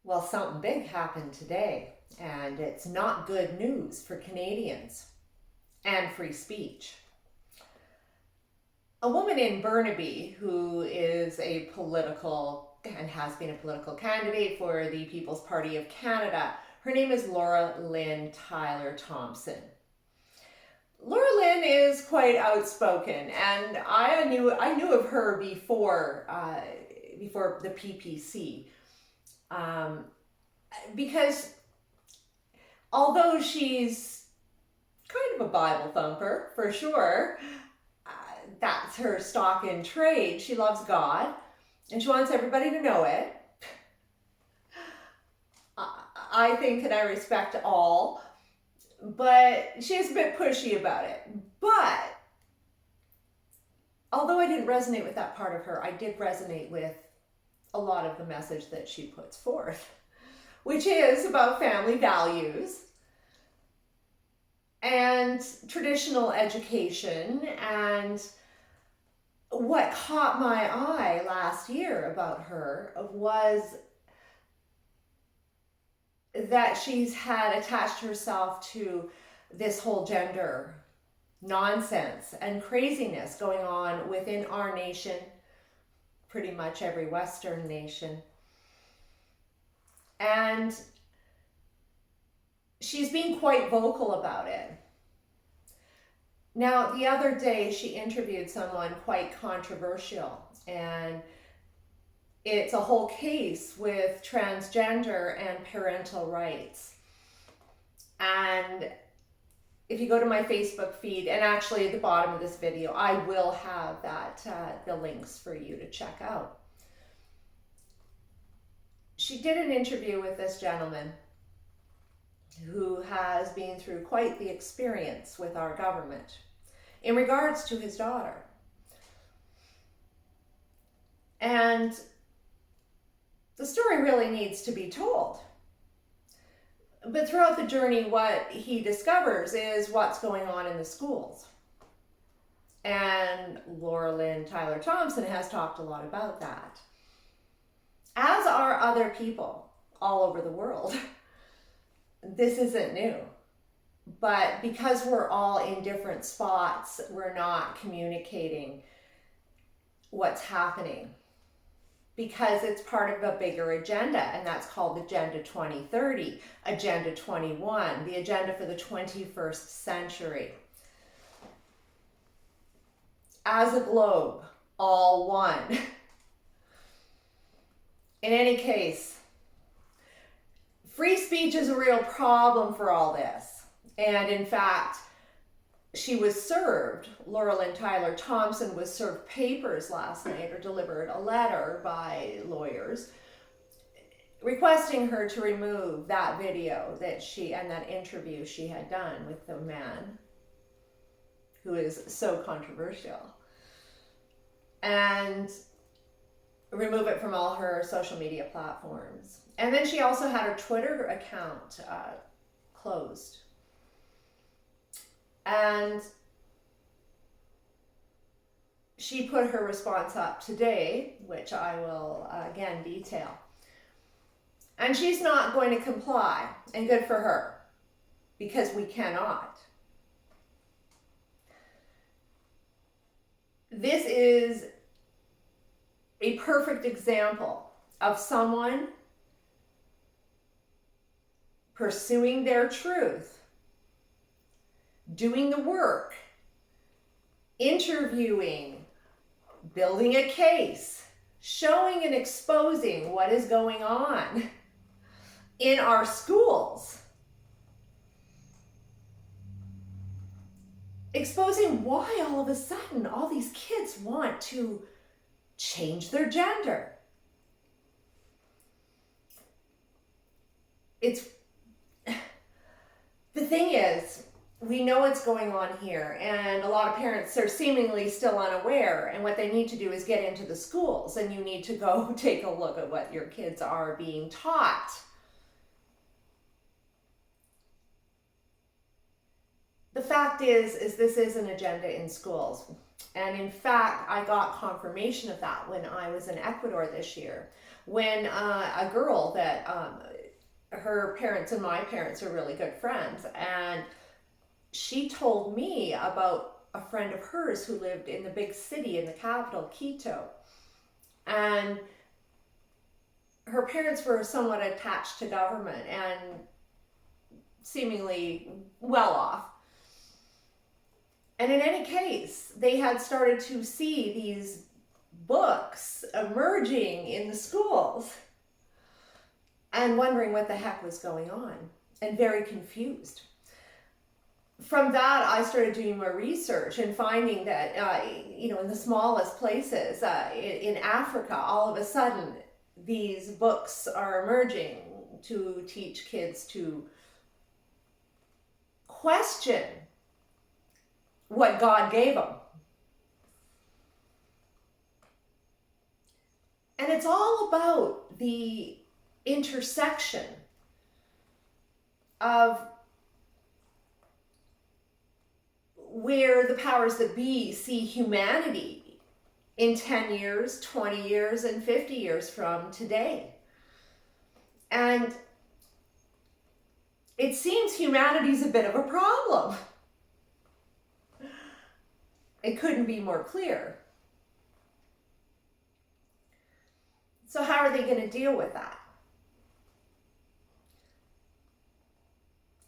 Well, something big happened today, and it's not good news for Canadians and free speech. A woman in Burnaby who is a political and has been a political candidate for the People's Party of Canada, her name is Lynn Thompson. Lynn is quite outspoken, and I knew of her before the PPC. Because although she's kind of a Bible thumper, for sure, that's her stock in trade. She loves God, and she wants everybody to know it. I think, and I respect all, but she's a bit pushy about it. But although I didn't resonate with that part of her, I did resonate with a lot of the message that she puts forth, which is about family values and traditional education. And what caught my eye last year about her was that she's had attached herself to this whole gender nonsense and craziness going on within our nation, pretty much every Western nation. And she's been quite vocal about it. Now, the other day she interviewed someone quite controversial, and it's a whole case with transgender and parental rights. And if you go to my Facebook feed, and actually at the bottom of this video, I will have the links for you to check out. She did an interview with this gentleman who has been through quite the experience with our government in regards to his daughter. And the story really needs to be told. But throughout the journey, what he discovers is what's going on in the schools. And Lynn Thompson has talked a lot about that, as are other people all over the world. This isn't new. But because we're all in different spots, we're not communicating what's happening, because it's part of a bigger agenda, and that's called Agenda 2030, Agenda 21, the agenda for the 21st century. As a globe, all one. In any case, free speech is a real problem for all this. And in fact, she was served, Lynn Thompson was served papers last night, or delivered a letter by lawyers requesting her to remove that video and that interview she had done with the man who is so controversial, and remove it from all her social media platforms. And then she also had her Twitter account closed. And she put her response up today, which I will again detail. And she's not going to comply, and good for her, because we cannot. This is a perfect example of someone pursuing their truth, doing the work, interviewing, building a case, showing and exposing what is going on in our schools, exposing why all of a sudden all these kids want to change their gender. The thing is, we know what's going on here, and a lot of parents are seemingly still unaware, and what they need to do is get into the schools, and you need to go take a look at what your kids are being taught. The fact is this is an agenda in schools. And in fact, I got confirmation of that when I was in Ecuador this year. when a girl that her parents and my parents are really good friends, and she told me about a friend of hers who lived in the big city in the capital, Quito. And her parents were somewhat attached to government and seemingly well off. And in any case, they had started to see these books emerging in the schools and wondering what the heck was going on and very confused. From that, I started doing more research and finding that, in the smallest places, in Africa, all of a sudden, these books are emerging to teach kids to question what God gave them. And it's all about the intersection of where the powers that be see humanity in 10 years, 20 years, and 50 years from today. And it seems humanity's a bit of a problem. It couldn't be more clear. So how are they going to deal with that?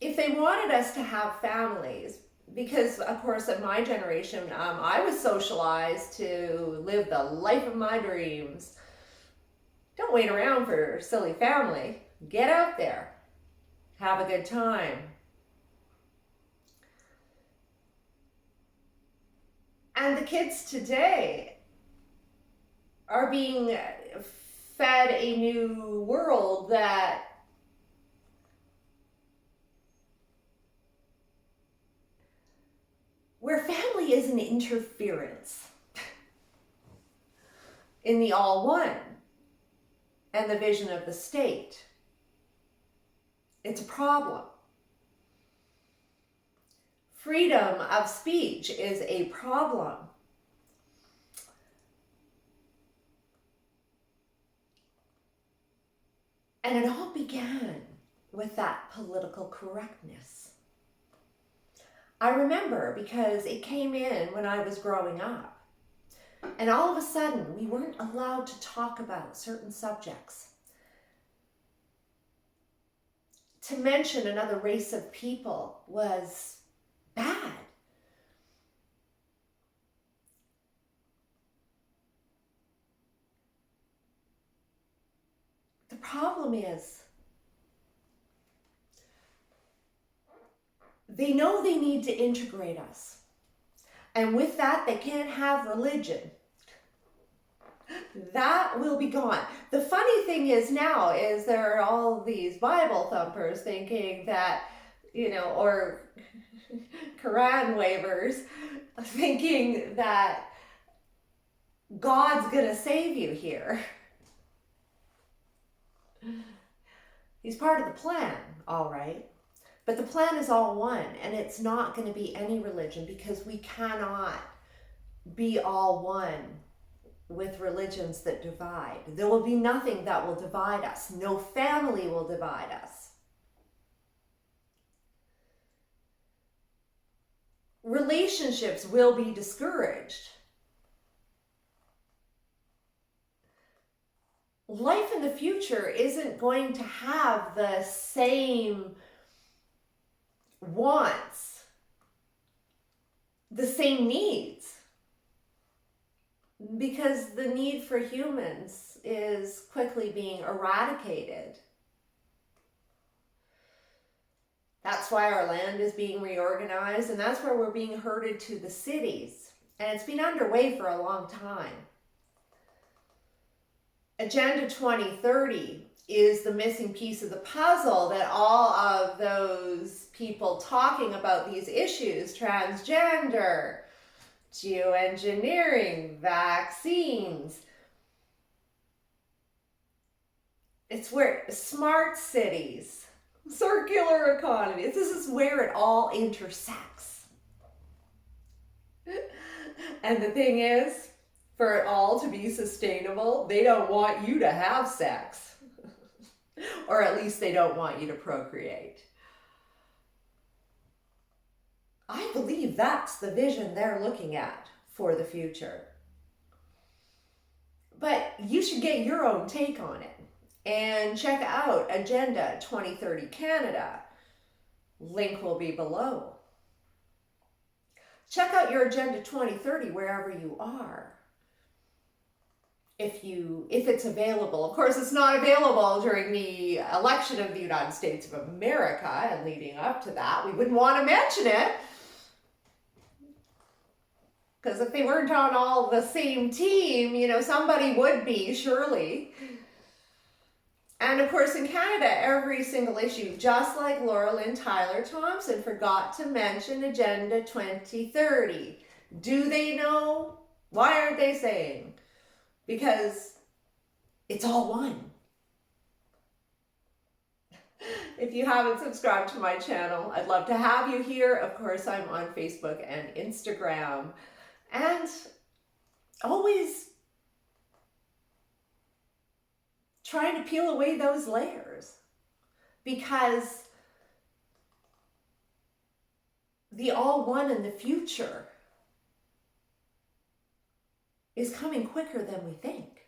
If they wanted us to have families, because of course at my generation, I was socialized to live the life of my dreams. Don't wait around for silly family. Get out there. Have a good time. And the kids today are being fed a new world where family is an interference in the all one and the vision of the state. It's a problem. Freedom of speech is a problem. And it all began with that political correctness. I remember because it came in when I was growing up. And all of a sudden, we weren't allowed to talk about certain subjects. To mention another race of people was bad. The problem is, they know they need to integrate us. And with that, they can't have religion. That will be gone. The funny thing is now is there are all these Bible thumpers thinking that, or Quran waivers, thinking that God's going to save you here. He's part of the plan, all right. But the plan is all one, and it's not going to be any religion because we cannot be all one with religions that divide. There will be nothing that will divide us. No family will divide us. Relationships will be discouraged. Life in the future isn't going to have the same wants, the same needs, because the need for humans is quickly being eradicated. That's why our land is being reorganized, and that's where we're being herded to the cities. And it's been underway for a long time. Agenda 2030 is the missing piece of the puzzle that all of those people talking about these issues, transgender, geoengineering, vaccines, it's where smart cities, circular economy, this is where it all intersects. And the thing is, for it all to be sustainable, they don't want you to have sex. Or at least they don't want you to procreate. I believe that's the vision they're looking at for the future. But you should get your own take on it. And check out Agenda 2030 Canada. Link will be below. Check out your Agenda 2030 wherever you are. If it's available. Of course, it's not available during the election of the United States of America and leading up to that. We wouldn't want to mention it. Because if they weren't on all the same team, somebody would be, surely. And of course, in Canada, every single issue, just like Lynn Tyler Thompson forgot to mention Agenda 2030. Do they know? Why aren't they saying? Because it's all one. If you haven't subscribed to my channel, I'd love to have you here. Of course, I'm on Facebook and Instagram. And always trying to peel away those layers, because the all one in the future is coming quicker than we think.